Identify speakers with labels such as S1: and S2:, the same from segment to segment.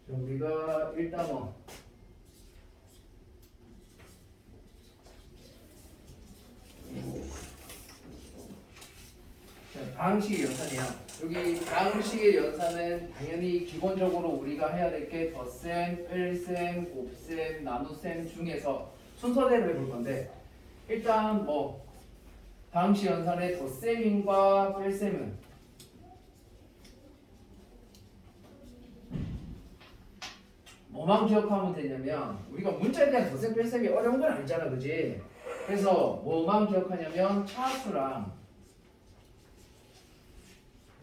S1: 우리가 일단 다항식의 연산이야. 여기 다항식의 연산은 당연히 기본적으로 우리가 해야 될 게 덧셈, 뺄셈, 곱셈, 나눗셈 중에서 순서대로 해볼 건데 일단 다항식 연산의 덧셈인과 뺄셈은 뭐만 기억하면 되냐면 우리가 문자에 대한 덧셈, 뺄셈이 어려운 건 아니잖아, 그지? 그래서 뭐만 기억하냐면 차수랑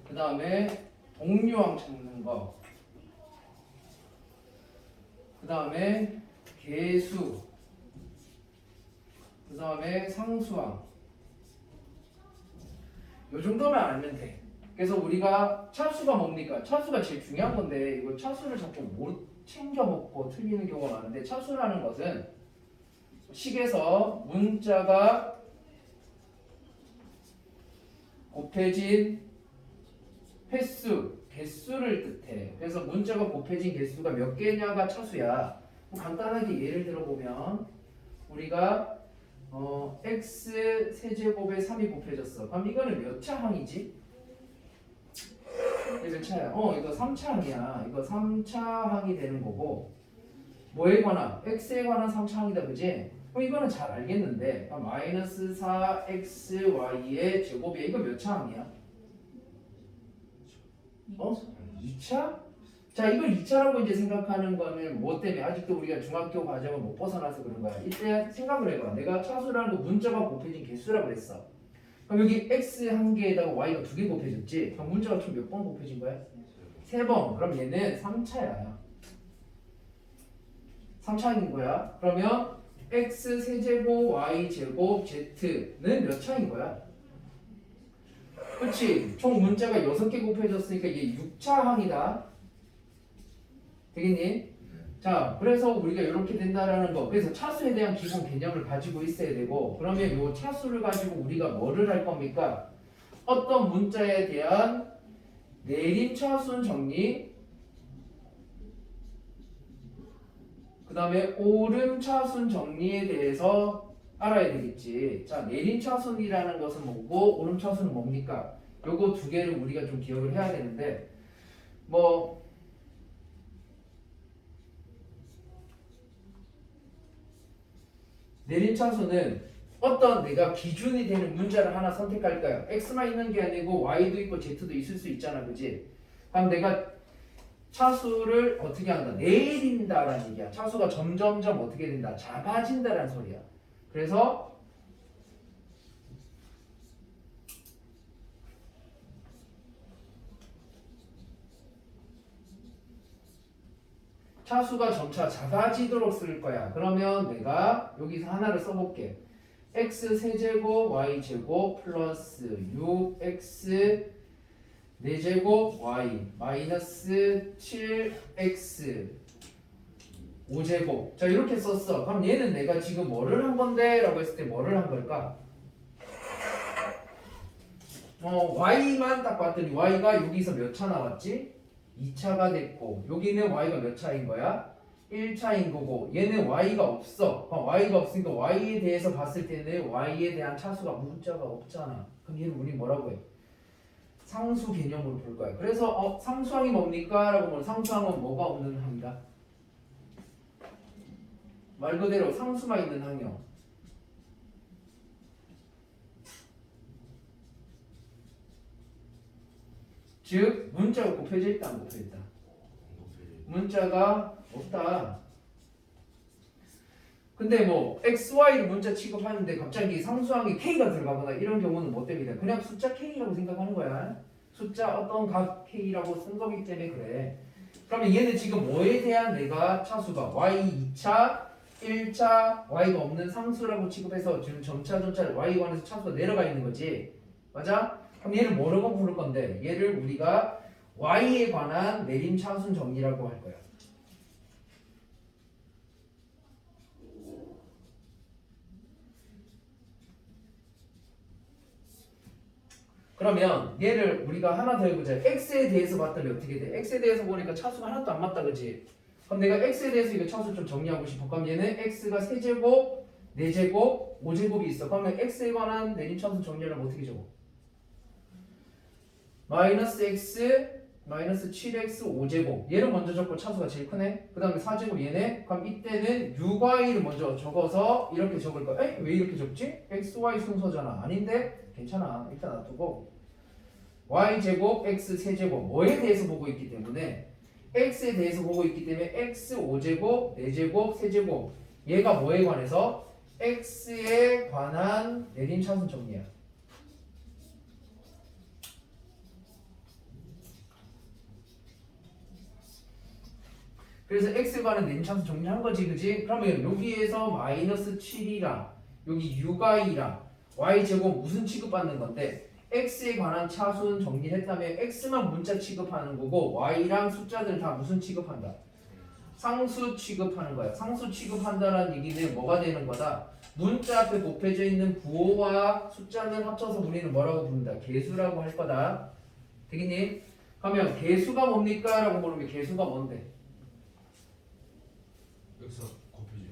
S1: 그 다음에 동류항 찾는 거, 그 다음에 개수, 그 다음에 상수항, 요 정도만 알면 돼. 그래서 우리가 차수가 뭡니까? 차수가 제일 중요한 건데 이거 차수를 자꾸 못 챙겨 먹고 틀리는 경우가 많은데 차수라는 것은 식에서 문자가 곱해진 횟수, 개수를 뜻해. 그래서 문자가 곱해진 개수가 몇 개냐가 차수야. 간단하게 예를 들어보면 우리가 x 세제곱에 3이 곱해졌어. 그럼 이거는 몇 차 항이지? 이게 몇 차야? 이거 3차 항이야. 이거 3차 항이 되는 거고 뭐에 관한? x에 관한 3차 항이다, 그지? 그럼 이거는 잘 알겠는데 마이너스 4xy의 제곱이야. 이거 몇 차 항이야? 2차? 자, 이걸 2차라고 이제 생각하는 거는 뭐 때문에? 아직도 우리가 중학교 과정을 못 벗어나서 그런 거야. 이때 생각을 해봐. 내가 차수라는 거 문자가 곱해진 개수라고 그랬어. 그럼 여기 x 한 개에다가 y가 두 개 곱해졌지? 그럼 문자가 총 몇 번 곱해진 거야? 3번. 그럼 얘는 3차야. 3차인 거야. 그러면 x 세제곱 y 제곱 z는 몇 차인 거야? 그렇지. 총 문자가 6개 곱해졌으니까 얘 6차 항이다. 되겠니? 자, 그래서 우리가 이렇게 된다라는 거. 그래서 차수에 대한 기본 개념을 가지고 있어야 되고 그러면 이 차수를 가지고 우리가 뭐를 할 겁니까? 어떤 문자에 대한 내림차순 정리 그 다음에 오름차순 정리에 대해서 알아야 되겠지. 자, 내림차순이라는 것은 뭐고 오름차순은 뭡니까? 요거 두 개를 우리가 좀 기억을 해야 되는데 내림차순은 어떤 내가 기준이 되는 문자를 하나 선택할까요? x만 있는 게 아니고 y도 있고 z도 있을 수 있잖아, 그지? 그럼 내가 차수를 어떻게 한다? 내린다라는 얘기야. 차수가 점점점 어떻게 된다? 작아진다라는 소리야. 그래서 차수가 점차 작아지도록 쓸 거야. 그러면 내가 여기서 하나를 써볼게. x 세제곱 y 제곱 플러스 6x 4제곱 y 마이너스 7x 5제곱. 자, 이렇게 썼어. 그럼 얘는 내가 지금 뭐를 한 건데? 라고 했을 때 뭐를 한 걸까? y만 딱 봤더니 y가 여기서 몇 차 나왔지? 2차가 됐고 여기는 y가 몇 차인 거야? 1차인 거고 얘는 y가 없어. 그럼 y가 없으니까 y에 대해서 봤을 때는 y에 대한 차수가 문자가 없잖아. 그럼 얘는 우리 뭐라고 해? 상수 개념으로 볼 거야. 그래서 상수항이 뭡니까? 라고 보면 상수항은 뭐가 없는 항이다? 말 그대로 상수만 있는 항이요. 즉 문자가 곱해져 있다, 안 곱해져 있다? 문자가 없다. 근데 xy를 문자 취급하는데 갑자기 상수항에 k가 들어가거나 이런 경우는 뭐 때문이다? 그냥 숫자 k라고 생각하는 거야. 숫자 어떤 각 k라고 쓴 거기 때문에 그래. 그러면 얘는 지금 뭐에 대한 내가 차수가 y 2차, 1차, y가 없는 상수라고 취급해서 지금 점차 y에 관해서 차수가 내려가 있는 거지. 맞아? 그럼 얘를 뭐라고 부를 건데? 얘를 우리가 y에 관한 내림차순 정리라고 할 거야. 그러면 얘를 우리가 하나 더 해보자. x에 대해서 봤더니 어떻게 돼? x에 대해서 보니까 차수가 하나도 안 맞다, 그치? 그럼 내가 x에 대해서 이거 차수 좀 정리하고 싶어. 그럼 얘는 x가 세제곱, 네제곱, 오제곱이 있어. 그러면 x에 관한 내림차수 정리하려면 어떻게 적어? 마이너스 x, 마이너스 7x 5제곱. 얘를 먼저 적고 차수가 제일 크네. 그 다음에 4제곱 얘네. 그럼 이때는 u과 y를 먼저 적어서 이렇게 적을 거야. 에이, 왜 이렇게 적지? x, y 순서잖아. 아닌데? 괜찮아. 일단 놔두고 y제곱, x 세제곱 뭐에 대해서 보고 있기 때문에 x에 대해서 보고 있기 때문에 x 5제곱, 4제곱, 세제곱 얘가 뭐에 관해서? x에 관한 내림차순 정리야. 그래서 x에 관한 내림차순 정리한 거지, 그지? 그러면 여기에서 마이너스 7이랑 여기 u가 2랑 y제곱 무슨 취급받는 건데 x에 관한 차순 정리했다면 x만 문자 취급하는 거고 y랑 숫자들 다 무슨 취급한다? 상수 취급하는 거야. 상수 취급한다라는 얘기는 뭐가 되는 거다? 문자 앞에 곱해져 있는 부호와 숫자를 합쳐서 우리는 뭐라고 부른다? 개수라고 할 거다. 되겠니? 그러면 개수가 뭡니까? 라고 물으면 개수가 뭔데?
S2: 여기서 곱해지.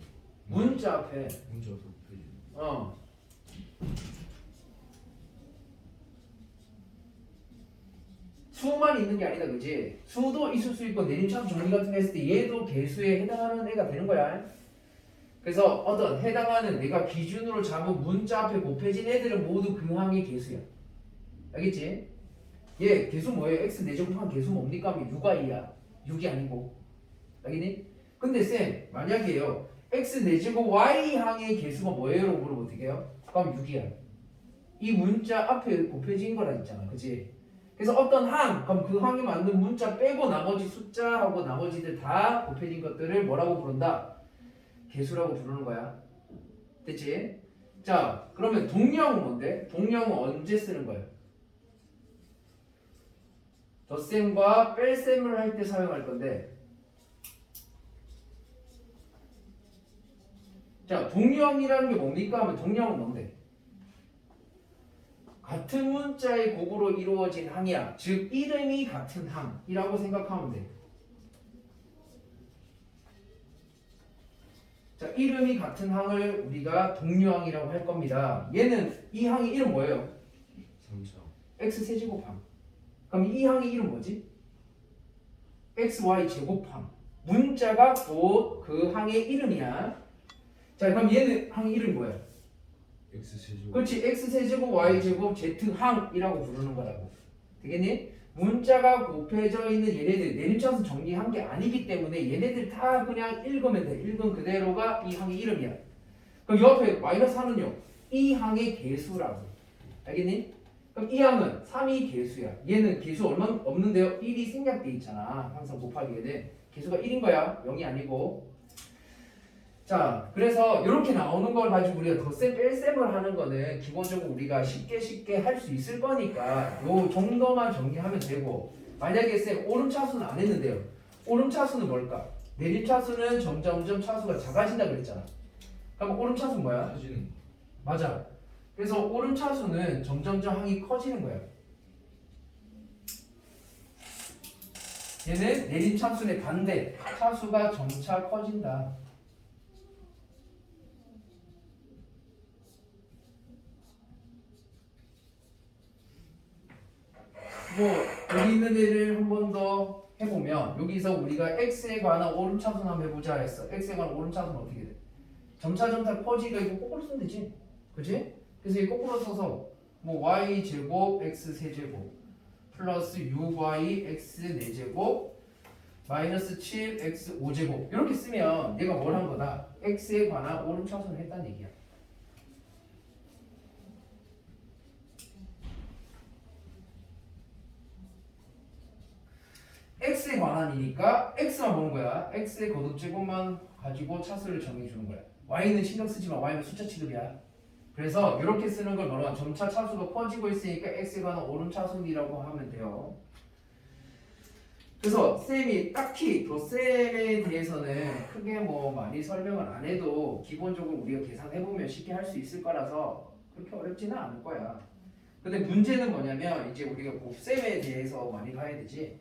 S1: 문자 앞에
S2: 문자 앞에 곱해지.
S1: 수만 있는 게 아니다, 그지? 수도 있을 수 있고 내림차순 정리 같은 거 했을 때 얘도 개수에 해당하는 애가 되는 거야. 그래서 어떤 해당하는 내가 기준으로 잡은 문자 앞에 곱해진 애들은 모두 그 항의 개수야. 알겠지? 얘 개수 뭐예요? x 4제곱한 개수 뭡니까? 하면 6과 2야. 6이 아니고. 알겠니? 근데 쌤 만약에요 x 4제곱 y 항의 개수가 뭐예요? 라고 물어보면 어떻게 해요? 그럼 6이야. 이 문자 앞에 곱해진 거라 했잖아, 그치? 그래서 어떤 항, 그럼 그 항에 맞는 문자 빼고 나머지 숫자하고 나머지들 다 곱해진 것들을 뭐라고 부른다? 개수라고 부르는 거야. 됐지? 자, 그러면 동량은 뭔데? 동량은 언제 쓰는 거예요? 덧셈과 뺄셈을 할 때 사용할 건데, 자, 동량이라는 게 뭡니까? 하면 동량은 뭔데? 같은 문자의 곱으로 이루어진 항이야. 즉 이름이 같은 항이라고 생각하면 돼. 자, 이름이 같은 항을 우리가 동류항이라고 할 겁니다. 얘는 이 항의 이름 뭐예요?
S2: 3차.
S1: x 세제곱항. 그럼 이 항의 이름 뭐지? xy 제곱항. 문자가 곧 그 항의 이름이야. 자, 그럼 얘는 항의 이름이 뭐야?
S2: X 세제곱.
S1: 그렇지. x 세제곱 y 제곱 z 항이라고 부르는 거라고. 되겠니? 문자가 곱해져 있는 얘네들 내림차순 정리한 게 아니기 때문에 얘네들 다 그냥 읽으면 돼. 읽은 그대로가 이 항의 이름이야. 그럼 옆에 마이너스 하는요. 이 항의 개수라고. 알겠니? 그럼 이 항은 3이 개수야. 얘는 개수 얼마 없는데요? 1이 생략돼 있잖아. 항상 곱하기에 돼. 개수가 1인 거야. 0이 아니고. 자, 그래서 이렇게 나오는 걸 가지고 우리가 덧셈 뺄셈을 하는 거는 기본적으로 우리가 쉽게 할 수 있을 거니까 요 정도만 정리하면 되고, 만약에 쌤 오름차수는 안 했는데요. 오름차수는 뭘까? 내림차수는 점점점 차수가 작아진다 그랬잖아. 그럼 오름차수는 뭐야?
S2: 사진은
S1: 맞아. 그래서 오름차수는 점점점 항이 커지는 거야. 얘는 내림차수의 반대, 차수가 점차 커진다. 뭐 여기 있는 애를 한 번 더 해보면 여기서 우리가 x에 관한 오름차순 한번 해보자 했어. x에 관한 오름차순은 어떻게 돼? 점차 커지가 이거 거꾸로 쓰면 되지, 그치? 그래서 이 거꾸로 써서 뭐 y 제곱 x 세제곱 플러스 6y x 4제곱 마이너스 7 x 5제곱 이렇게 쓰면 얘가 뭘 한 거다? x에 관한 오름차순을 했다는 얘기야. x에 관한이니까 x만 보는 거야. x의 거듭제곱만 가지고 차수를 정해 주는 거야. y는 신경 쓰지 마. y는 숫자 취급이야. 그래서 이렇게 쓰는 걸 뭐라? 점차 차수가 커지고 있으니까 x에 관한 오름차순이라고 하면 돼요. 그래서 쌤이 딱히 덧셈에 대해서는 크게 뭐 많이 설명을 안 해도 기본적으로 우리가 계산해보면 쉽게 할 수 있을 거라서 그렇게 어렵지는 않을 거야. 근데 문제는 뭐냐면 이제 우리가 곱셈에 대해서 많이 봐야 되지.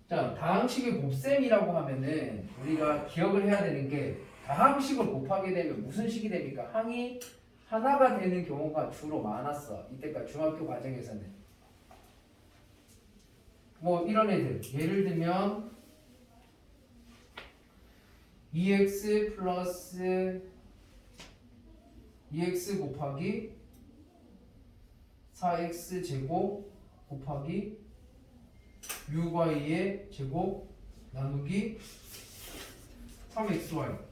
S1: 자, 다항식의 곱셈이라고 하면은 우리가 기억을 해야 되는 게 다항식을 곱하게 되면 무슨 식이 됩니까? 항이 하나가 되는 경우가 주로 많았어. 이때까지 중학교 과정에서는. 뭐 이런 애들. 예를 들면 2x 플러스 2x 곱하기 4x 제곱 곱하기 6y의 제곱 나누기 3xy.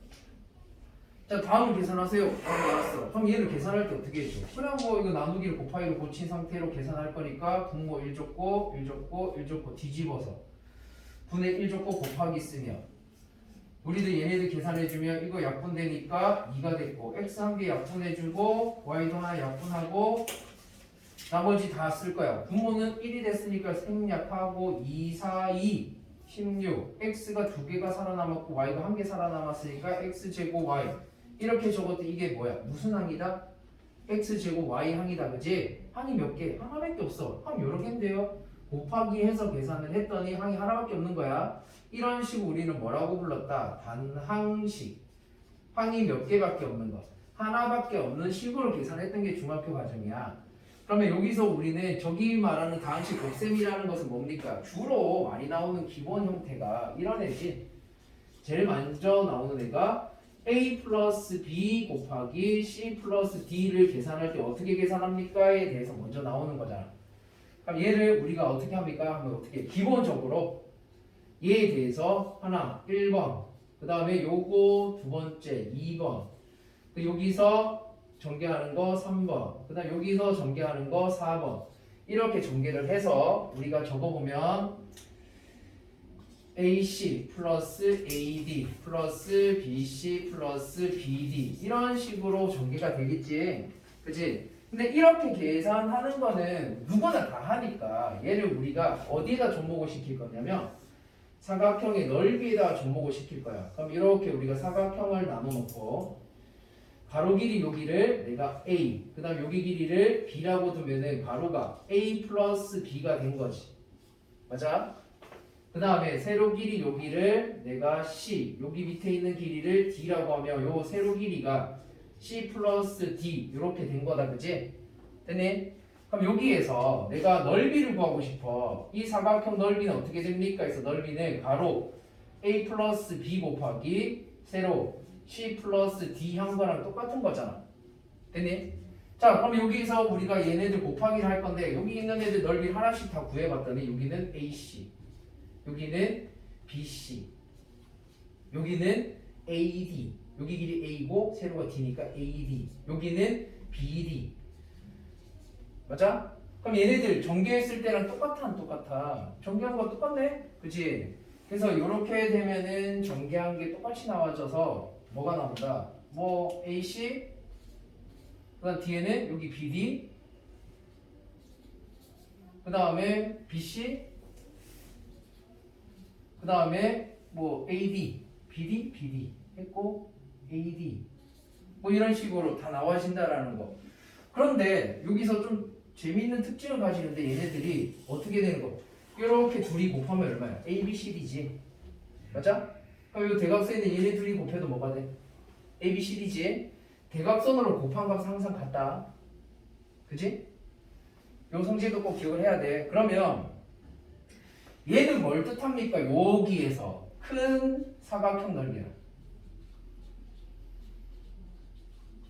S1: 자, 다음을 계산하세요. 알았어. 그럼 얘를 계산할 때 어떻게 해줘? 그냥 뭐 이거 나누기를 곱하기로 고친 상태로 계산할 거니까 분모 1 줬고 1 줬고 1 줬고 뒤집어서 분의 1 줬고 곱하기 쓰면 우리도 얘네들 계산해주면 이거 약분되니까 2가 됐고 x 한 개 약분해주고 y도 하나 약분하고 나머지 다 쓸 거야. 분모는 1이 됐으니까 생략하고 2, 4, 2, 16 x가 2개가 살아남았고 y가 1개 살아남았으니까 x제곱 y 이렇게 적어도 이게 뭐야? 무슨 항이다? x제곱 y 항이다. 그지? 항이 몇 개? 하나밖에 없어. 항 여러 개인데요. 곱하기 해서 계산을 했더니 항이 하나밖에 없는 거야. 이런 식으로 우리는 뭐라고 불렀다? 단항식. 항이 몇 개밖에 없는 거. 하나밖에 없는 식으로 계산했던 게 중학교 과정이야. 그러면 여기서 우리는 저기 말하는 다항식 곱셈이라는 것은 뭡니까? 주로 많이 나오는 기본 형태가 이런 애지. 제일 먼저 나오는 애가 a 플러스 b 곱하기 c 플러스 d를 계산할 때 어떻게 계산합니까?에 대해서 먼저 나오는 거잖아. 그럼 얘를 우리가 어떻게 합니까? 하면 어떻게? 기본적으로 얘에 대해서 하나 1번, 그 다음에 요거 두 번째 2번, 여기서 전개하는 거 3번, 그 다음 여기서 전개하는 거 4번 이렇게 전개를 해서 우리가 적어보면 AC 플러스 AD 플러스 BC 플러스 BD 이런 식으로 전개가 되겠지. 그치? 근데 이렇게 계산하는 거는 누구나 다 하니까 얘를 우리가 어디에다 접목을 시킬 거냐면 사각형의 넓이에다 접목을 시킬 거야. 그럼 이렇게 우리가 사각형을 나눠 놓고 가로 길이 여기를 내가 A, 그 다음 여기 길이를 B라고 두면은 가로가 A 플러스 B가 된 거지. 맞아? 그 다음에 세로 길이 여기를 내가 C, 여기 밑에 있는 길이를 D라고 하면 요 세로 길이가 C 플러스 D 이렇게 된 거다. 그치? 됐니? 그럼 여기에서 내가 넓이를 구하고 싶어. 이 사각형 넓이는 어떻게 됩니까? 그래서 넓이는 가로 A 플러스 B 곱하기 세로 C 플러스 D 한 거랑 똑같은 거잖아. 됐니? 자, 그럼 여기서 우리가 얘네들 곱하기를 할 건데 여기 있는 애들 넓이 하나씩 다 구해봤더니 여기는 AC, 여기는 BC, 여기는 AD, 여기 길이 A고 세로가 D니까 AD, 여기는 BD. 맞아? 그럼 얘네들 전개했을 때랑 똑같아 안 똑같아? 전개한 거 똑같네? 그치? 그래서 이렇게 되면은 전개한 게 똑같이 나와져서 뭐가 나온다? 뭐 AC, 그 다음 뒤에는 여기 BD, 그 다음에 BC, 그 다음에 뭐 AD, BD, BD 했고 AD 뭐 이런 식으로 다 나와진다라는 거. 그런데 여기서 좀 재미있는 특징을 가지는데 얘네들이 어떻게 되는 거? 이렇게 둘이 곱하면 얼마야? A, B, C, D지. 맞아? 그럼 이 대각선에 있는 얘네 둘이 곱해도 뭐가 돼? A, B, C, D지. 대각선으로 곱한 값은 항상 같다. 그지? 요 성질도 꼭 기억을 해야 돼. 그러면 얘는 뭘 뜻합니까? 여기에서 큰 사각형 넓이야.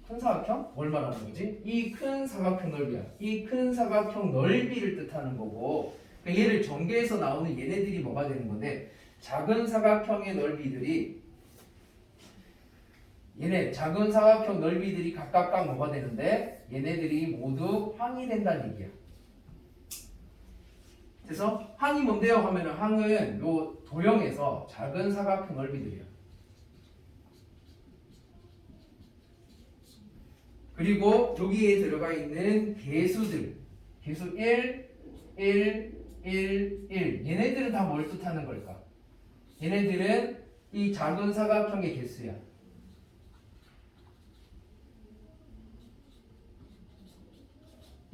S1: 큰 사각형? 뭘 말하는 거지? 이 큰 사각형 넓이야. 이 큰 사각형 넓이를 뜻하는 거고 그러니까 얘를 전개해서 나오는 얘네들이 뭐가 되는 건데 작은 사각형의 넓이들이 얘네 작은 사각형 넓이들이 각각 뭐가 되는데 얘네들이 모두 항이 된다는 얘기야. 그래서 항이 뭔데요? 하면은 항은 요 도형에서 작은 사각형 넓이들이야. 그리고 여기에 들어가 있는 개수들 개수 1, 1, 1, 1 얘네들은 다 뭘 뜻하는 걸까? 얘네들은 이 작은 사각형의 개수야.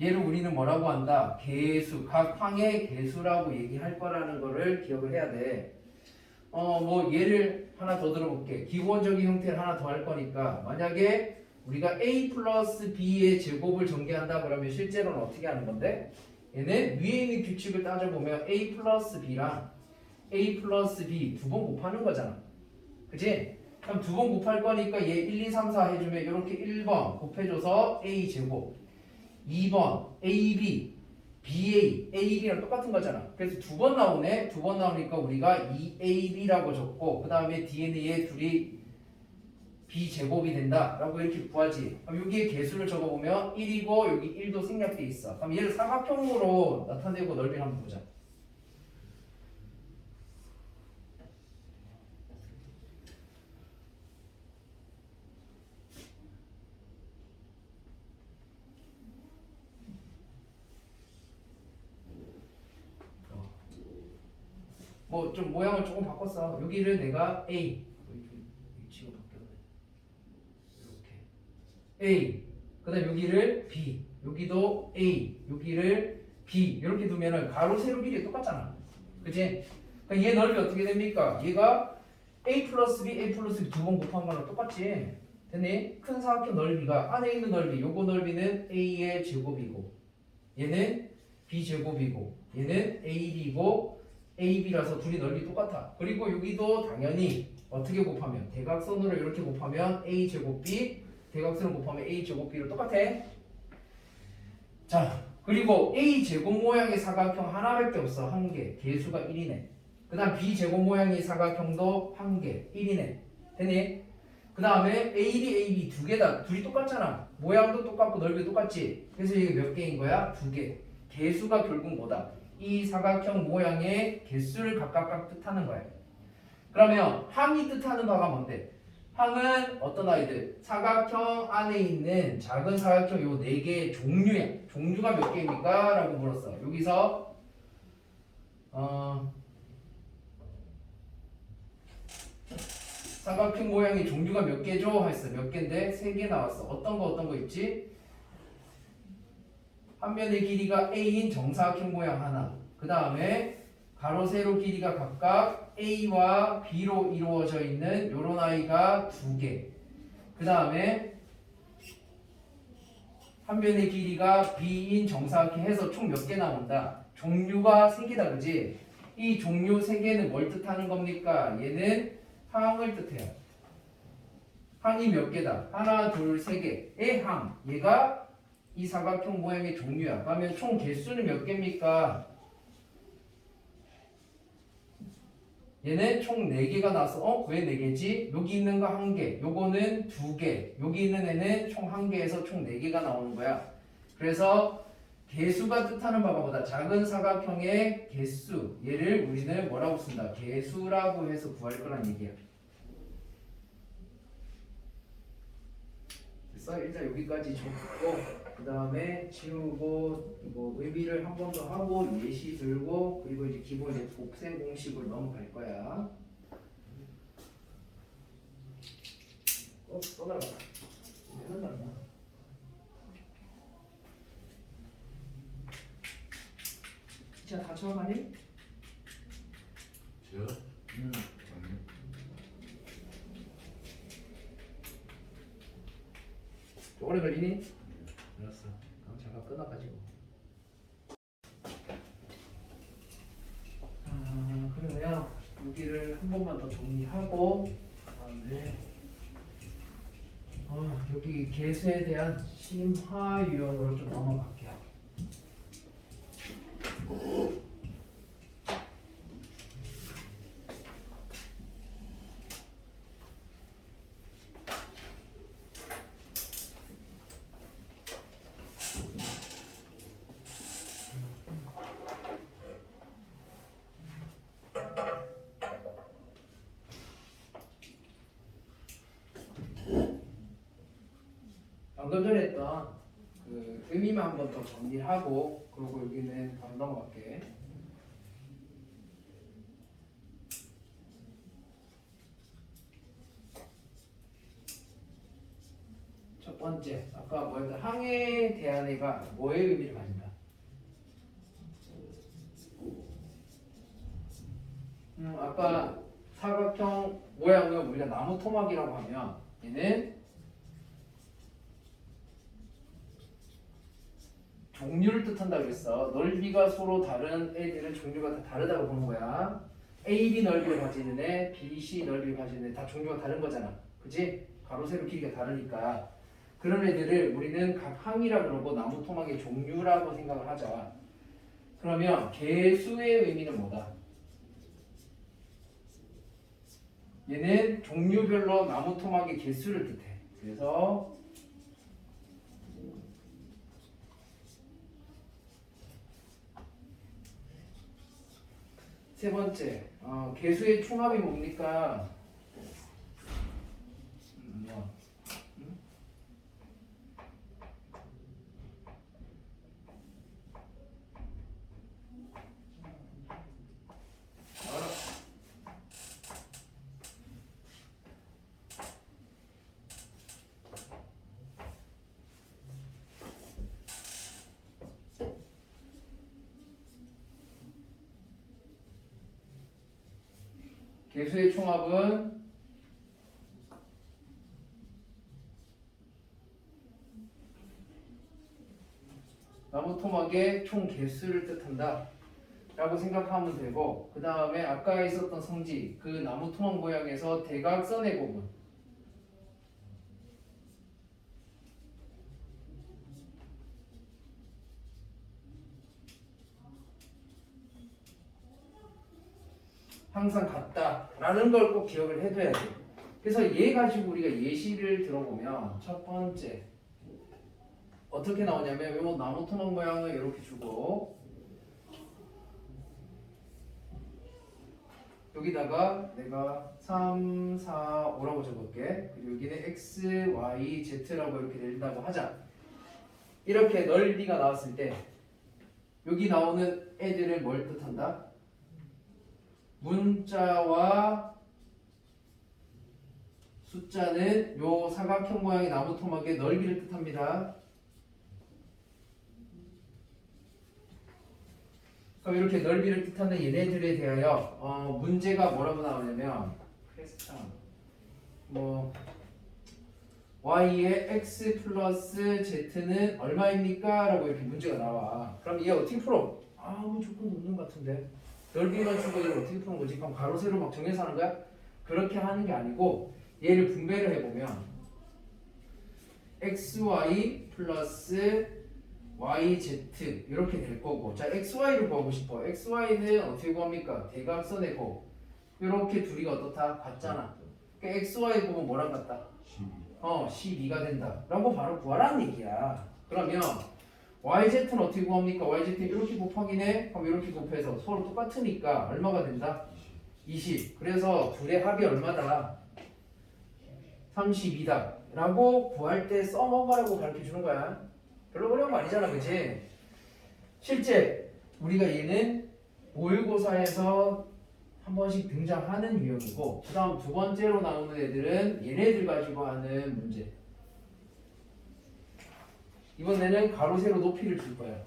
S1: 얘를 우리는 뭐라고 한다? 개수, 각 항의 개수라고 얘기할 거라는 거를 기억을 해야 돼. 뭐 예를 하나 더 들어볼게. 기본적인 형태를 하나 더 할 거니까 만약에 우리가 a 플러스 b의 제곱을 전개한다 그러면 실제로는 어떻게 하는 건데? 얘는 위에 있는 규칙을 따져보면 a 플러스 b랑 a 플러스 b 두 번 곱하는 거잖아. 그치? 그럼 두 번 곱할 거니까 얘 1, 2, 3, 4 해주면 이렇게 1번 곱해줘서 a 제곱 2번 ab BA, AB랑 똑같은 거잖아. 그래서 두 번 나오네. 두 번 나오니까 우리가 2AB라고 적고 그 다음에 뒤에는 얘 둘이 B제곱이 된다라고 이렇게 구하지. 그럼 여기에 개수를 적어보면 1이고 여기 1도 생략돼 있어. 그럼 얘를 사각형으로 나타내고 넓이를 한번 보자. 뭐 좀 모양을 조금 바꿨어. 여기를 내가 A 위치가 바뀌었네. 이렇게 A 그다음 여기를 B 여기도 A 여기를 B 이렇게 두면은 가로 세로 길이 똑같잖아. 그치? 그러니까 얘 넓이 어떻게 됩니까? 얘가 A 플러스 B A 플러스 B 두 번 곱한 거랑 똑같지. 됐니? 큰 사각형 넓이가 안에 있는 넓이 요거 넓이는 A의 제곱이고 얘는 B 제곱이고 얘는 AB고 AB라서 둘이 넓이 똑같아. 그리고 여기도 당연히 어떻게 곱하면 대각선으로 이렇게 곱하면 A 제곱 B 대각선을 곱하면 A 제곱 B로 똑같아. 자 그리고 A 제곱 모양의 사각형 하나밖에 없어. 한 개. 개수가 1이네. 그 다음 B 제곱 모양의 사각형도 한 개. 1이네. 됐니? 그 다음에 AB, AB 두 개다. 둘이 똑같잖아. 모양도 똑같고 넓이도 똑같지. 그래서 이게 몇 개인 거야? 두 개. 개수가 결국 뭐다? 이 사각형 모양의 개수를 각각 뜻하는 거야. 그러면 항이 뜻하는 바가 뭔데? 항은 어떤 아이들? 사각형 안에 있는 작은 사각형 요 네 개의 종류야. 종류가 몇 개입니까? 라고 물었어. 여기서 사각형 모양의 종류가 몇 개죠? 했어. 몇 개인데? 세 개 나왔어. 어떤 거 있지? 한 면의 길이가 A인 정사각형 모양 하나. 그 다음에 가로 세로 길이가 각각 A와 B로 이루어져 있는 요런 아이가 두 개. 그 다음에 한 면의 길이가 B인 정사각형 해서 총 몇 개 나온다. 종류가 세 개다, 그지? 이 종류 세 개는 뭘 뜻하는 겁니까? 얘는 항을 뜻해요. 항이 몇 개다? 하나, 둘, 세 개의 항. 얘가 이 사각형 모양의 종류야. 그러면 총 개수는 몇 개입니까? 얘는 총 4개가 나서 왜 4개지? 여기 있는 거 1개, 요거는 2개, 여기 있는 애는 총 1개에서 총 4개가 나오는 거야. 그래서 개수가 뜻하는 바가 보다 작은 사각형의 개수, 얘를 우리는 뭐라고 쓴다? 개수라고 해서 구할 거란 얘기야. 그래서 일단 여기까지 적고 그 다음에 지우고 이거 의미를 한 번 더 하고 예시 들고 그리고 이제 기본 이제 곱셈 공식으로 넘어갈 거야. 또 나가. 얘는 나가. 자, 다 적어가니?
S2: 저요? 아니요.
S1: 오래 걸리니? 알았어. 그럼 잠깐 끊어가지고. 그러면 여기를 한 번만 더 정리하고 그다음에 여기 개수에 대한 심화 유형으로 좀 넘어갈게요. 방금 전에 했던 그 의미만 한 번 더 정리하고 그리고 여기는 바로 넘어갈게. 첫 첫 번째 아까 뭐였다 항에 대한 애가 뭐의 의미를 가진다. 아까 사각형 모양을 우리가 나무 토막이라고 하면 얘는 종류를 뜻한다 그랬어. 넓이가 서로 다른 애들은 종류가 다 다르다고 보는 거야. AB 넓이를 가지는 애, BC 넓이를 가지는 애 다 종류가 다른 거잖아. 그치? 가로 세로 길이가 다르니까 그런 애들을 우리는 각 항이라 그러고 나무 토막의 종류라고 생각을 하자. 그러면 개수의 의미는 뭐다? 얘는 종류별로 나무 토막의 개수를 뜻해. 그래서 세 번째, 개수의 총합이 뭡니까? 뭐, 개수의 총합은 나무 토막의 총 개수를 뜻한다 라고 생각하면 되고, 그 다음에 아까 있었던 성질, 그 나무 토막 모양에서 대각선의 부분, 항상 같다라는 걸 꼭 기억을 해둬야 돼. 그래서 얘 가지고 우리가 예시를 들어보면 첫 번째 어떻게 나오냐면 요 나무 토막 모양을 이렇게 주고 여기다가 내가 3, 4, 5라고 적을게. 그리고 여기는 x, y, z라고 이렇게 낸다고 하자. 이렇게 넓이가 나왔을 때 여기 나오는 애들은 뭘 뜻한다? 문자와 숫자는 요 사각형 모양의 나무 토막의 넓이를 뜻합니다. 그럼 이렇게 넓이를 뜻하는 얘네들에 대하여 문제가 뭐라고 나오냐면 뭐 y의 x 플러스 z는 얼마입니까? 라고 이렇게 문제가 나와. 그럼 얘 어떻게 풀어? 아무 조건 없는 것 같은데 넓이만 주고 이걸 어떻게 푸는 거지? 그럼 가로 세로 막 정해서 하는 거야? 그렇게 하는 게 아니고 얘를 분배를 해보면 xy 플러스 yz 이렇게 될 거고, 자 xy를 구하고 싶어. xy는 어떻게 구합니까? 대각선의 곱. 이렇게 둘이 어떻다? 같잖아. 그러니까 xy 곱은 뭐랑 같다?
S2: 12.
S1: 12가 된다 라고 바로 구하라는 얘기야. 그러면 yz는 어떻게 구합니까? yz는 이렇게 곱하기네. 그럼 이렇게 곱해서 서로 똑같으니까 얼마가 된다? 20. 그래서 둘의 합이 얼마다? 32다 라고 구할 때 써먹으라고 가르쳐 주는 거야. 별로 어려운 거 아니잖아, 그치? 실제 우리가 얘는 모의고사에서 한 번씩 등장하는 유형이고, 그 다음 두 번째로 나오는 애들은 얘네들 가지고 하는 문제. 이번에는 가로 세로 높이를 줄 거야.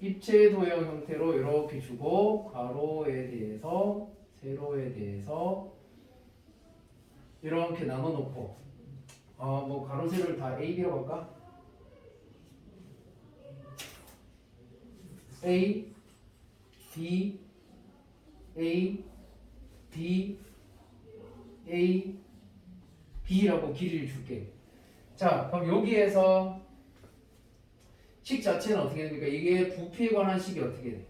S1: 입체 도형 형태로 이렇게 주고 가로에 대해서 세로에 대해서 이렇게 나눠 놓고 뭐 가로 세로를 다 A, B로 할까? A, B, A, B, A, B라고 길이를 줄게. 자, 그럼 여기에서 식 자체는 어떻게 됩니까? 이게 부피에 관한 식이 어떻게 돼?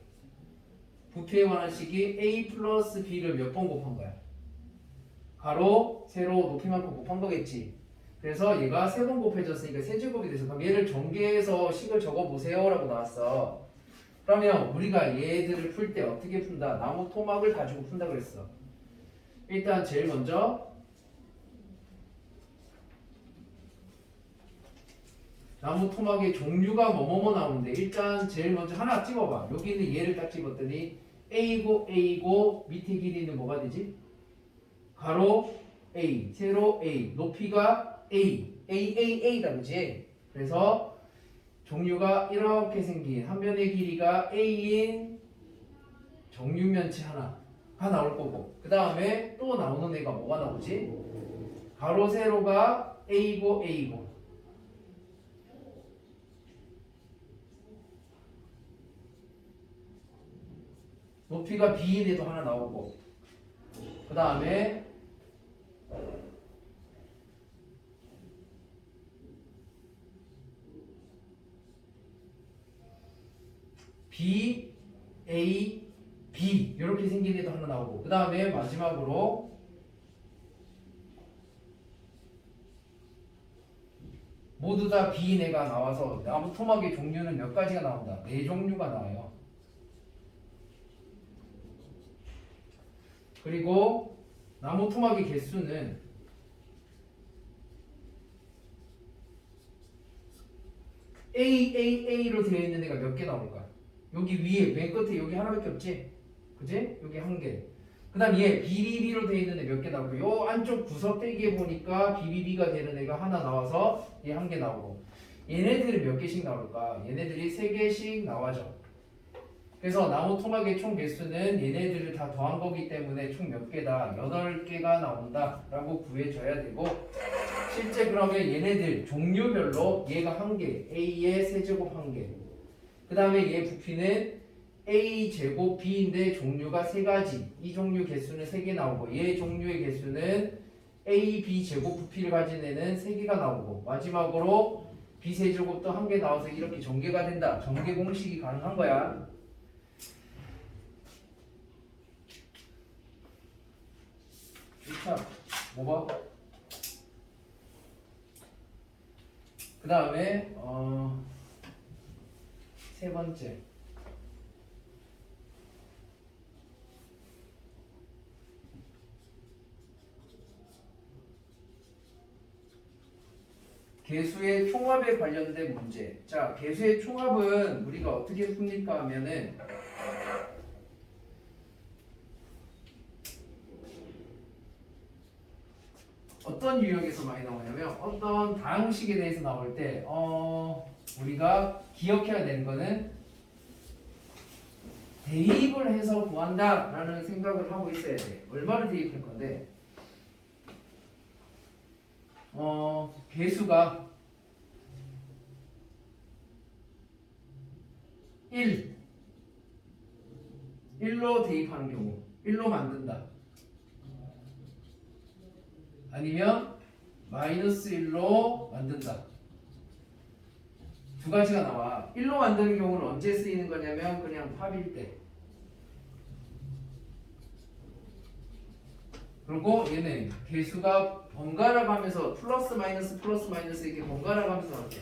S1: 부피에 관한 식이 A 플러스 B를 몇 번 곱한 거야? 가로, 세로, 높이만큼 곱한 거겠지. 그래서 얘가 세 번 곱해졌으니까 세제곱이 돼서, 그럼 얘를 전개해서 식을 적어보세요 라고 나왔어. 그러면 우리가 얘들을 풀 때 어떻게 푼다? 나무 토막을 가지고 푼다 그랬어. 일단 제일 먼저 나무 토막의 종류가 뭐뭐뭐 나오는데, 일단 제일 먼저 하나 찍어봐. 여기 있는 얘를 딱 찍었더니 A고 A고 밑에 길이는 뭐가 되지? 가로 A, 세로 A, 높이가 A다, 그지? 그래서 종류가 이렇게 생긴 한 변의 길이가 A인 정육면체 하나가 나올 거고, 그 다음에 또 나오는 애가 뭐가 나오지? 가로 세로가 A고 높이가 B인 애도 하나 나오고, 그 다음에 B, A, B 이렇게 생긴 애도 하나 나오고, 그 다음에 마지막으로 모두 다 B인 애가 나와서 나무 토막의 종류는 몇 가지가 나온다? 4종류가 나와요. 그리고 나무 토막의 개수는 AAA로 되어 있는 애가 몇 개 나올까? 여기 위에 맨 끝에 여기 하나밖에 없지? 그지? 여기 한 개. 그 다음 얘 BBB로 되어 있는 애 몇 개 나오고, 요 안쪽 구석대기에 보니까 BBB가 되는 애가 하나 나와서 얘 한 개 나오고, 얘네들이 몇 개씩 나올까? 얘네들이 3개씩 나와죠. 그래서 나무 토막의 총 개수는 얘네들을 다 더한 거기 때문에 총 몇 개다? 8개가 나온다 라고 구해줘야 되고, 실제 그러면 얘네들 종류별로 얘가 한 개, A의 세제곱 한 개, 그 다음에 얘 부피는 A 제곱 B인데 종류가 3가지, 이 종류 개수는 3개 나오고, 얘 종류의 개수는 A, B 제곱 부피를 가진 애는 3개가 나오고, 마지막으로 B 세제곱도 한 개 나와서 이렇게 전개가 된다. 전개 공식이 가능한 거야. 자, 뭐 봐? 그 다음에 세 번째, 개수의 총합에 관련된 문제. 자, 개수의 총합은 우리가 어떻게 풉니까 하면은 어떤 유형에서 많이 나오냐면, 어떤 다항식에 대해서 나올 때 우리가 기억해야 되는 거는 대입을 해서 구한다 라는 생각을 하고 있어야 돼. 얼마를 대입할 건데, 개수가 1로 대입하는 경우, 1로 만든다. 아니면 -1로 만든다. 두 가지가 나와. 1로 만드는 경우는 언제 쓰이는 거냐면 그냥 합일 때. 그리고 얘는 개수가 번갈아 가면서 플러스 마이너스 이렇게 번갈아 가면서 나올 때.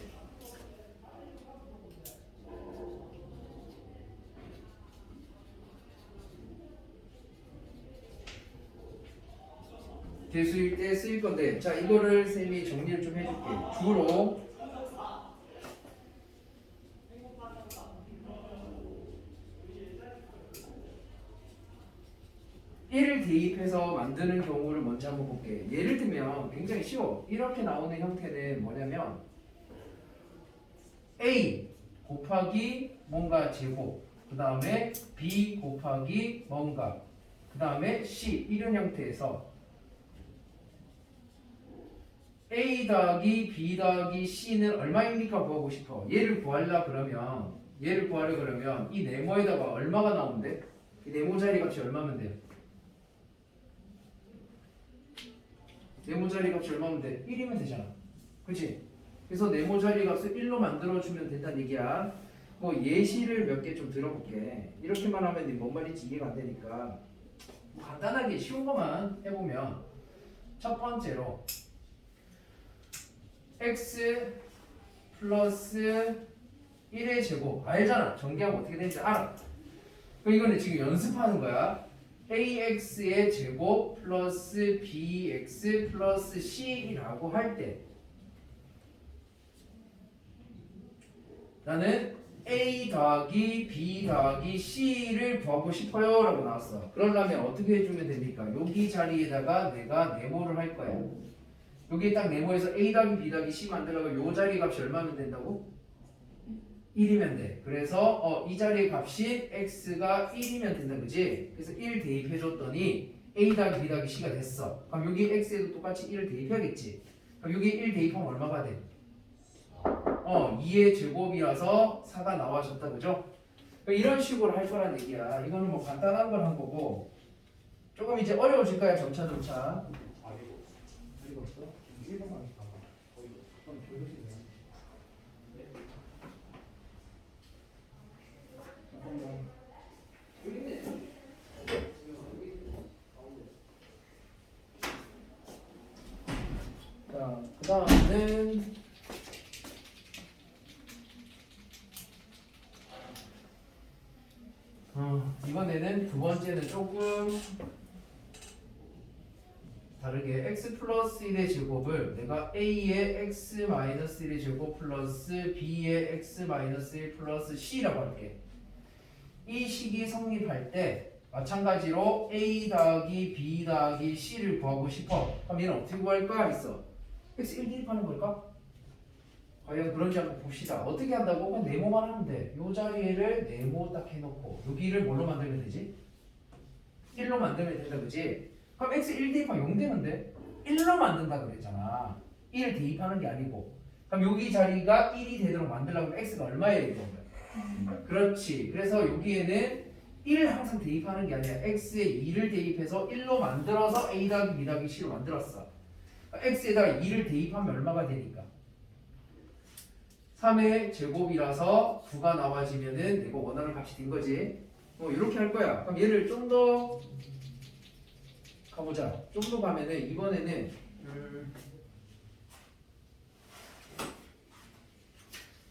S1: 개수일 때 쓰일 건데, 자, 이거를 쌤이 정리를 좀 해줄게. 주로 를 대입해서 만드는 경우를 먼저 한번 볼게. 예를 들면 굉장히 쉬워. 이렇게 나오는 형태는 뭐냐면 A 곱하기 뭔가 제곱, 그 다음에 B 곱하기 뭔가, 그 다음에 C, 이런 형태에서 A 더하기 B 더하기 C는 얼마입니까 구하고 싶어. 얘를 구하려 그러면 이 네모에다가 얼마가 나오는데? 이 네모 자리 값이 얼마면 돼? 네모 자리 값이 얼마면 돼? 1이면 되잖아. 그치? 그래서 네모 자리 값을 1로 만들어주면 된다는 얘기야. 뭐 예시를 몇 개 좀 들어볼게. 이렇게만 하면 뭔 말인지 이해가 안 되니까 뭐 간단하게 쉬운 것만 해보면, 첫 번째로 x 플러스 1의 제곱 알잖아. 전개하면 어떻게 되는지 알아. 그럼 이거는 지금 연습하는 거야. ax의 제곱 플러스 bx 플러스 c라고 할 때 나는 A 더하기 B 더하기 C를 구하고 싶어요 라고 나왔어. 그러려면 어떻게 해주면 됩니까? 여기 자리에다가 내가 네모를 할 거야. 여기 딱 네모에서 A 더하기 B 더하기 C 만들려면 요 자리 값이 얼마면 된다고? 1이면 돼. 그래서 이 자리의 값이 x가 1이면 된다, 그지? 그래서 1 대입해줬더니 a 더하기 b 더하기 c가 됐어. 그럼 여기 x에도 똑같이 1을 대입해야겠지. 그럼 여기 1 대입하면 얼마가 돼? 2의 제곱이라서 4가 나와줬다, 그죠? 이런 식으로 할 거란 얘기야. 이거는 뭐 간단한 걸 한 거고 조금 이제 어려워질 거야, 점차.
S2: 아니고 없어? 1번만 봐봐. 거의 그건 교육이네.
S1: 자, 그 다음은 이번에는 두 번째는 조금 다르게 x 플러스 1의 제곱을 내가 a의 x 마이너스 1의 제곱 플러스 b의 x 마이너스 1 플러스 c라고 할게. 이 식이 성립할 때 마찬가지로 a 더하기 b 더하기 c를 구하고 싶어. 그럼 얘는 어떻게 구할 거야? 있어. x 1 대입하는 걸까? 과연 그런지 한번 봅시다. 어떻게 한다고? 그냥 네모만 하면 돼. 요 자리를 네모 딱 해놓고 여기를 뭘로 만들면 되지? 1로 만들면 된다, 그지? 그럼 x 1 대입하면 0 되면 돼? 1로 만든다 그랬잖아. 1 대입하는 게 아니고. 그럼 여기 자리가 1이 되도록 만들려면 x가 얼마여야 되는 거야? 그렇지. 그래서 여기에는 1을 항상 대입하는 게 아니라 x에 2를 대입해서 1로 만들어서 a 더하기 b 더하기 c로 만들었어. x에다가 2를 대입하면 얼마가 되니까? 3의 제곱이라서 9가 나와지면은 내가 원하는 값이 된 거지. 이렇게 할 거야. 그럼 얘를 좀 더 가보자. 좀 더 가면은 이번에는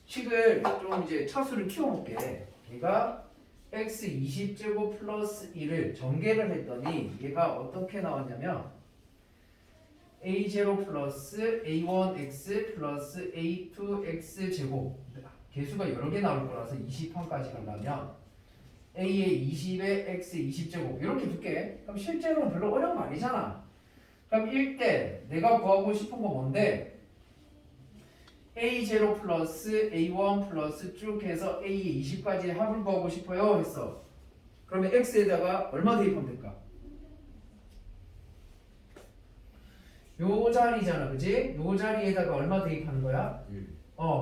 S1: 식을 좀 이제 차수를 키워볼게. 얘가 x 20제곱 플러스 1을 전개를 했더니 얘가 어떻게 나왔냐면 a0 플러스 a1x 플러스 a2x 제곱, 개수가 여러 개 나올 거라서 20판까지 가려면 a의 20에 x 20제곱 이렇게 둘게. 그럼 실제로는 별로 어려운 거 아니잖아. 그럼 1대 내가 구하고 싶은 거 뭔데? a0 플러스 a1 플러스 쭉 해서 a의 20까지 합을 구하고 싶어요 했어. 그러면 x에다가 얼마 대입하면 될까? 요 자리잖아, 그지? 요 자리에다가 얼마 대입하는 거야?
S2: 1.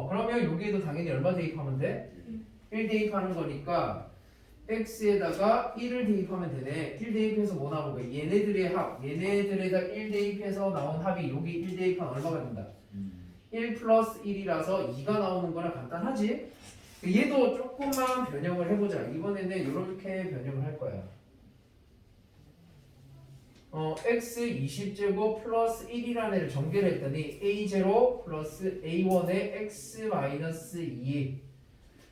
S1: 그러면 여기에도 당연히 얼마 대입하면 돼? 1 대입하는 거니까 x에다가 1을 대입하면 되네. 1 대입해서 뭐 나오는 거야? 얘네들의 합, 얘네들에다 1 대입해서 나온 합이 여기 1 대입하면 얼마가 된다? 1 플러스 1이라서 2가 나오는 거나 간단하지? 얘도 조금만 변형을 해보자. 이번에는 이렇게 변형을 할 거야. x 20제곱 플러스 1이라는 애를 전개를 했더니 a0 플러스 a1의 x 마이너스 2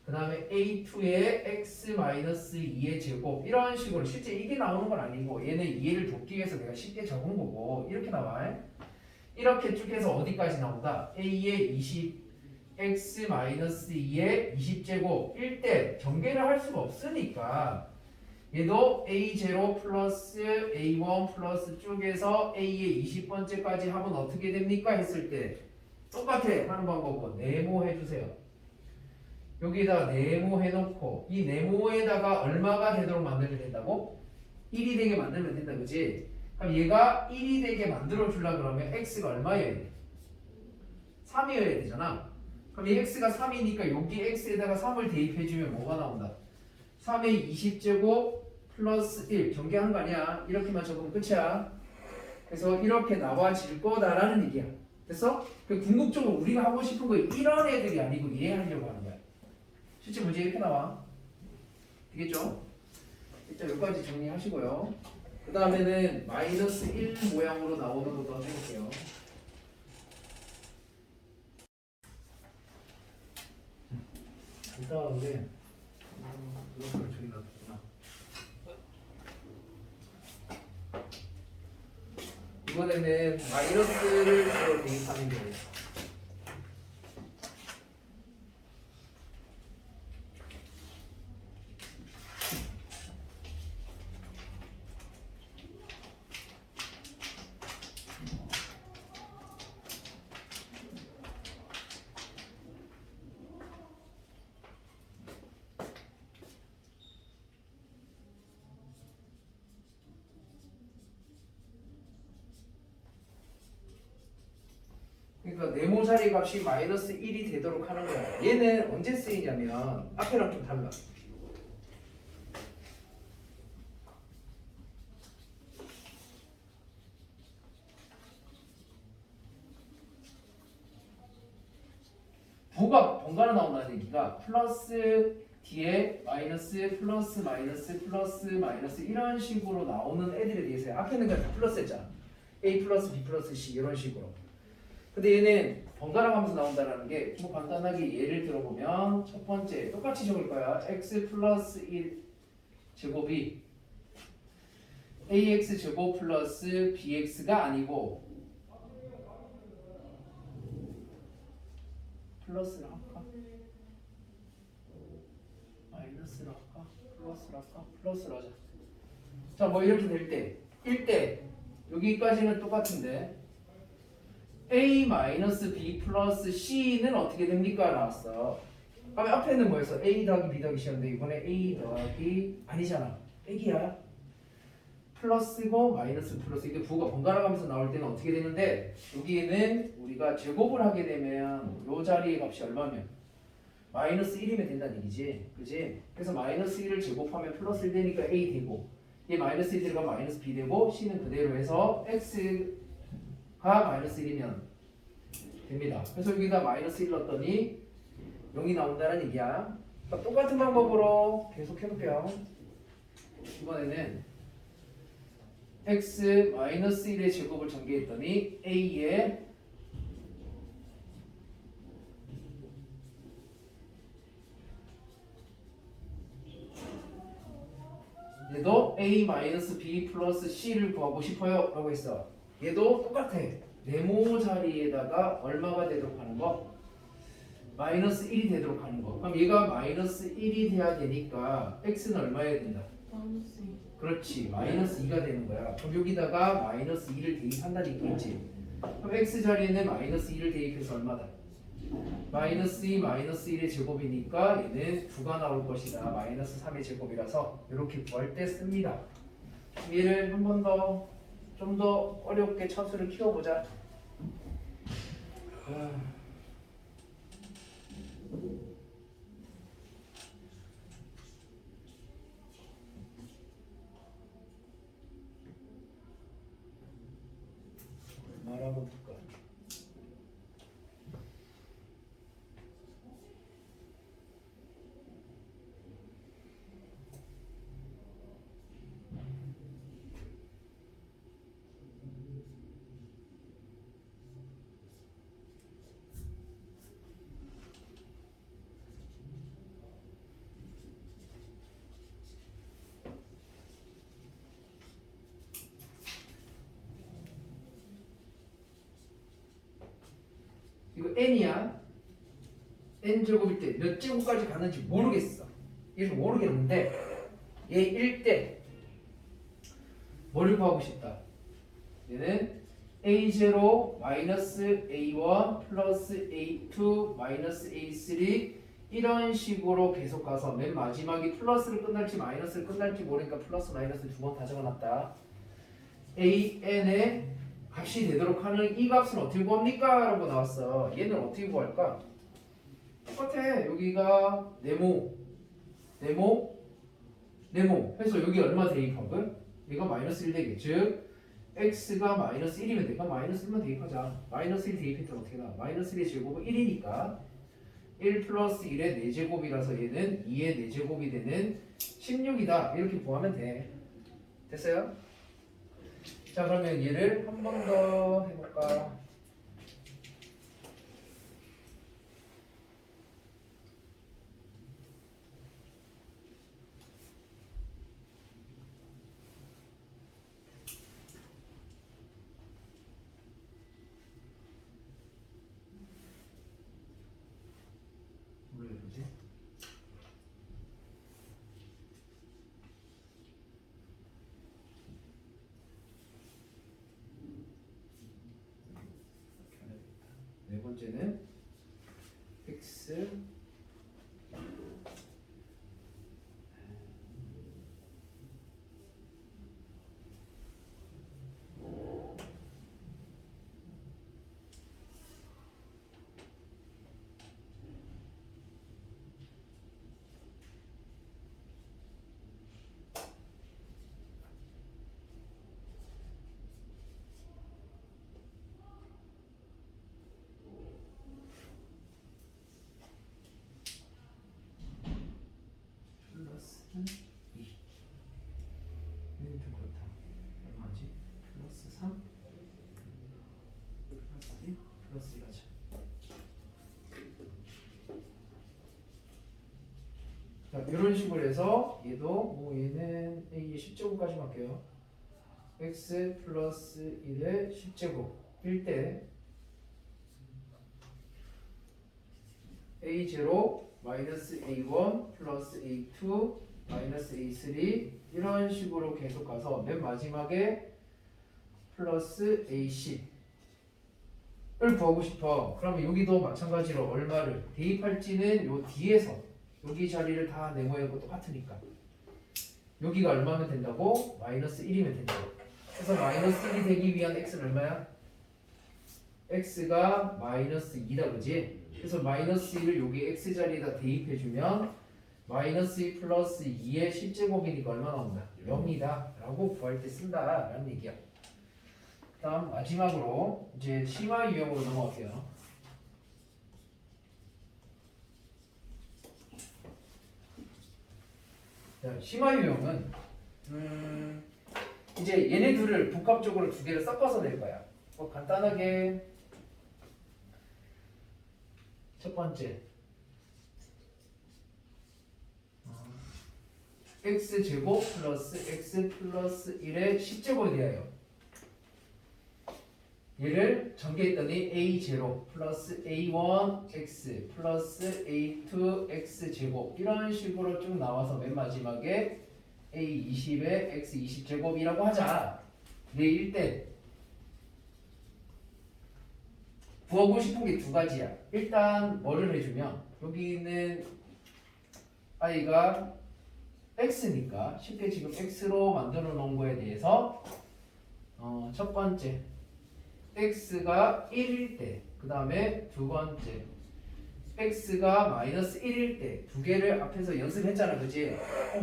S1: 그 다음에 a2의 x 마이너스 2의 제곱 이런 식으로 실제 이게 나오는 건 아니고 얘는 이해를 돕기 위해서 내가 쉽게 적은 거고 이렇게 나와. 이렇게 쭉 해서 어디까지 나온다? a의 20 x 마이너스 2의 20제곱 1대 전개를 할 수가 없으니까 얘도 a0 플러스 a1 플러스 쭉에서 a의 20번째까지 합은 어떻게 됩니까? 했을 때 똑같아 하는 방법은 네모 해주세요. 여기다가 네모 해놓고 이 네모에다가 얼마가 되도록 만들면 된다고? 1이 되게 만들면 된다, 그지? 그럼 얘가 1이 되게 만들어 주려 그러면 x가 얼마여야 돼? 3이어야 되잖아. 그럼 이 x가 3이니까 여기 x에다가 3을 대입해주면 뭐가 나온다? 3의 20제곱 플러스 1 전개한 거 아니야. 이렇게만 적으면 끝이야. 그래서 이렇게 나와질 거다라는 얘기야. 됐어? 궁극적으로 우리가 하고 싶은 거 이런 애들이 아니고 이해하려고 하는 거야. 실제 문제 이렇게 나와. 되겠죠? 일단 여기까지 정리하시고요. 그 다음에는 마이너스 1 모양으로 나오는 것도 한번 해볼게요. 간단한데 이것을 저희가 뒀구나. 이번에는 마이너스를 주로 대입하는 게 그러니까 네모 자리 값이 마이너스 1이 되도록 하는 거야. 얘는 언제 쓰이냐면 앞에랑 좀 달라. 부가 번갈아 나온다는 얘기가 플러스 뒤에 마이너스 플러스 마이너스 플러스 마이너스 이런 식으로 나오는 애들에 대해서 앞에는 그냥 다 플러스 했잖아. A 플러스 B 플러스 C 이런 식으로. 근데 얘는 번갈아 가면서 나온다는 게 뭐 간단하게 예를 들어보면 첫 번째 똑같이 적을 거야. x 플러스 1 제곱이 ax 제곱 플러스 bx가 아니고 플러스를 할까? 마이너스를 할까? 플러스를 할까? 플러스를 하자. 자, 뭐 이렇게 될 때 1대 여기까지는 똑같은데 a 마이너스 b 플러스 c는 어떻게 됩니까? 나왔어. 그럼 앞에는 뭐였어? a 더하기 b 더하기 c였는데 이번에 a 더하기 아니잖아. 빼기야. 플러스고 마이너스 플러스 이게 부가 번갈아 가면서 나올 때는 어떻게 되는데 여기에는 우리가 제곱을 하게 되면 요 자리의 값이 얼마면 마이너스 1이면 된다는 얘기지. 그지? 그래서 마이너스 1을 제곱하면 플러스 1 되니까 a 되고 얘 마이너스 1 들어가면 마이너스 b 되고 c는 그대로 해서 x가 마이너스 1이면 됩니다. 그래서 여기다 마이너스 1 넣었더니 0이 나온다는 얘기야. 그러니까 똑같은 방법으로 계속 해볼게요. 이번에는 x 마이너스 1의 제곱을 전개했더니 a의 얘도 a 마이너스 b 플러스 c를 구하고 싶어요 라고 했어. 얘도 똑같아. 네모 자리에다가 얼마가 되도록 하는 거? 마이너스 1이 되도록 하는 거. 그럼 얘가 마이너스 1이 돼야 되니까 x는 얼마여야 된다?
S3: 마이너스 2.
S1: 그렇지. 마이너스 2가 되는 거야. 그럼 여기다가 마이너스 2를 대입한다는 얘기지. 그럼 x 자리에는 마이너스 2를 대입해서 얼마다? 마이너스 2 마이너스 1의 제곱이니까 얘는 9가 나올 것이다. 마이너스 3의 제곱이라서 이렇게 구할 때 씁니다. 얘를 한 번 더 좀 더 어렵게 차수를 키워보자. 말하고 볼까? 이거 n이야. n 제곱일 때 몇 제곱까지 가는지 모르겠어. 이래서 모르겠는데 얘 1대 뭐를 구하고 싶다. 얘는 a0 마이너스 a1 플러스 a2 마이너스 a3 이런 식으로 계속 가서 맨 마지막이 플러스를 끝날지 마이너스를 끝날지 모르니까 플러스 마이너스 두 번 다 적어놨다. an의 값이 되도록 하는 이 값은 어떻게 구합니까? 라고 나왔어. 얘는 어떻게 구할까? 똑같아. 여기가 네모 해서 여기 얼마 대입하고요? 얘가 마이너스 1 되게. 즉 x가 마이너스 1이면 돼. 그럼 마이너스 1만 대입하자. 마이너스 1 대입했더니 어떻게 나? 마이너스 1의 제곱은 1이니까 1 플러스 1의 4제곱이라서 얘는 2의 4제곱이 되는 16이다. 이렇게 구하면 돼. 됐어요? 자, 그러면 얘를 한 번 더 해볼까? 뭘 해보지? 네 번째는 x 자, 이런 식으로 해서 얘도 뭐 얘는 a 10제곱까지 할게요. x 플러스 1의 10제곱일 때 a0 마이너스 a1 플러스 a2 마이너스 a3 이런 식으로 계속 가서 맨 마지막에 플러스 a10을 구하고 싶어. 그러면 여기도 마찬가지로 얼마를 대입할지는 요 뒤에서 여기 자리를 다 네모하고 똑같으니까 여기가 얼마면 된다고? 마이너스 1이면 된다고. 그래서 마이너스 1이 되기 위한 x는 얼마야? x가 마이너스 2다 그지? 그래서 마이너스 1을 여기 x 자리에다 대입해주면 마이너스 2 플러스 2의 10제곱이니까 얼마 나온다? 0이다 라고 구할 때 쓴다 라는 얘기야. 다음 마지막으로 이제 심화 유형으로 넘어갈게요. 자, 심화 유형은 이제 얘네 둘을 복합적으로 두 개를 섞어서 낼 거야. 뭐 간단하게 첫 번째 x제곱 플러스 x 플러스 1의 10제곱에 대하여 얘를 전개했더니 a0 플러스 a1 x 플러스 a2 x제곱 이런 식으로 쭉 나와서 맨 마지막에 a20의 x 20제곱이라고 하자. 내일 때 구하고 싶은 게 두 가지야. 일단 뭐를 해주면 여기 있는 i가 x니까 쉽게 지금 x로 만들어 놓은 거에 대해서 첫 번째 x가 1일 때, 그 다음에 두 번째 x가 마이너스 1일 때 두 개를 앞에서 연습했잖아, 그치?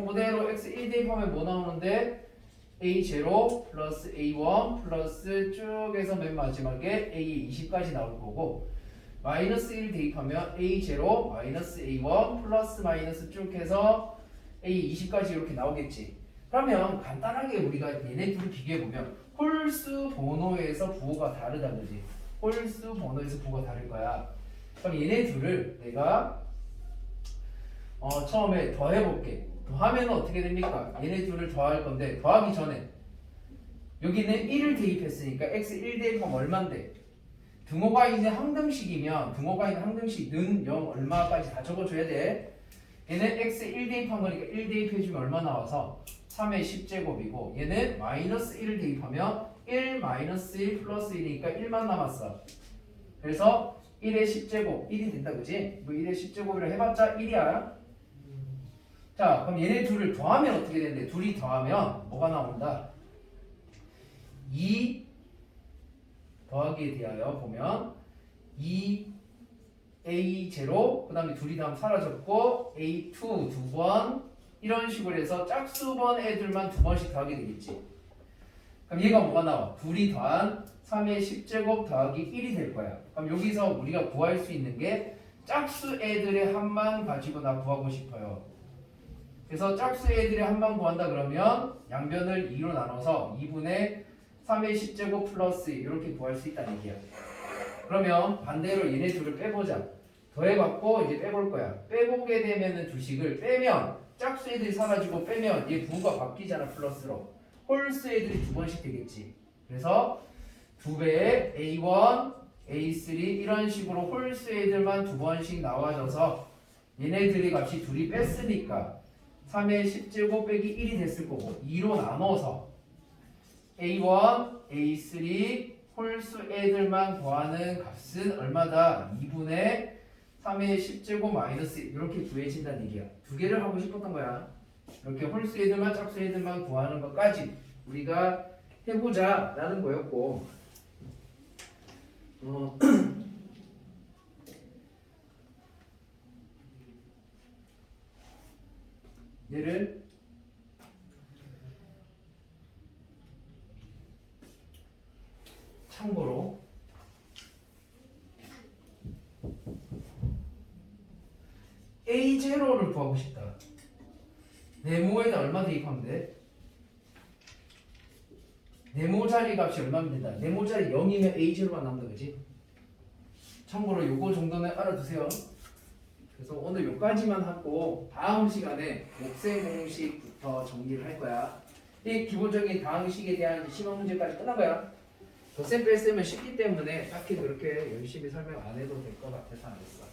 S1: 그대로 x 1 대입하면 뭐 나오는데 a0 플러스 a1 플러스 쭉 해서 맨 마지막에 a20까지 나올 거고 마이너스 1 대입하면 a0 마이너스 a1 플러스 마이너스 쭉 해서 a20까지 이렇게 나오겠지. 그러면 간단하게 우리가 얘네 둘을 비교해보면 홀수 번호에서 부호가 다르다 그지? 홀수 번호에서 부호가 다를 거야. 그럼 얘네 둘을 내가 처음에 더해볼게. 더하면 어떻게 됩니까? 얘네 둘을 더할 건데 더하기 전에 여기는 1을 대입했으니까 x 1 대입하면 얼만데? 등호가 있는 항등식이면 등호가 있는 항등식 는 0 얼마까지 다 적어줘야 돼. 얘는 x 1 대입한 거니까 1 대입해주면 얼마 나와서 3의 10제곱이고 얘는 마이너스 1을 대입하면 1 마이너스 1 플러스 1이니까 1만 남았어. 그래서 1의 10제곱 1이 된다 그지? 뭐 1의 10제곱이라 해봤자 1이야. 자 그럼 얘네 둘을 더하면 어떻게 되는데 둘이 더하면 뭐가 나온다? 2 더하기에 대하여 보면 2a0 그 다음에 둘이 다음 사라졌고 a2 두 번 이런 식으로 해서 짝수번 애들만 두 번씩 더하게 되겠지. 그럼 얘가 뭐가 나와? 둘이 더한 3의 10제곱 더하기 1이 될 거야. 그럼 여기서 우리가 구할 수 있는 게 짝수 애들의 합만 가지고 나 구하고 싶어요. 그래서 짝수 애들의 합만 구한다 그러면 양변을 2로 나눠서 2분의 3의 10제곱 플러스 이렇게 구할 수 있다는 얘기야. 그러면 반대로 얘네 둘을 빼보자. 더해봤고 이제 빼볼 거야. 빼보게 되면은 주식을 빼면 짝수 애들이 사라지고 빼면 얘 부호가 바뀌잖아 플러스로. 홀수 애들이 두 번씩 되겠지. 그래서 두 배의 a1, a3 이런 식으로 홀수 애들만 두 번씩 나와져서 얘네들이 값이 둘이 뺐으니까 3의 10제곱 빼기 1이 됐을 거고 2로 나눠서 a1, a3 홀수 애들만 구하는 값은 얼마다? 2분의 3의 10제곱 마이너스 이렇게 구해진다는 얘기야. 두 개를 하고 싶었던 거야. 이렇게 홀수 애들만 짝수 애들만 구하는 것까지 우리가 해보자 라는 거였고 얘를 참고로 A0를 구하고 싶다. 네모에다 얼마 대입하면 돼? 네모 자리 값이 얼마면 된다? 네모 자리 0이면 A0만 남는다 그지? 참고로 요거 정도는 알아두세요. 그래서 오늘 여기까지만 하고 다음 시간에 곱셈 공식부터 정리를 할 거야. 이 기본적인 다항식에 대한 시험 문제까지 끝난 거야. 덧셈 뺄셈은 쉽기 때문에 딱히 그렇게 열심히 설명 안 해도 될 것 같아서 안 했어.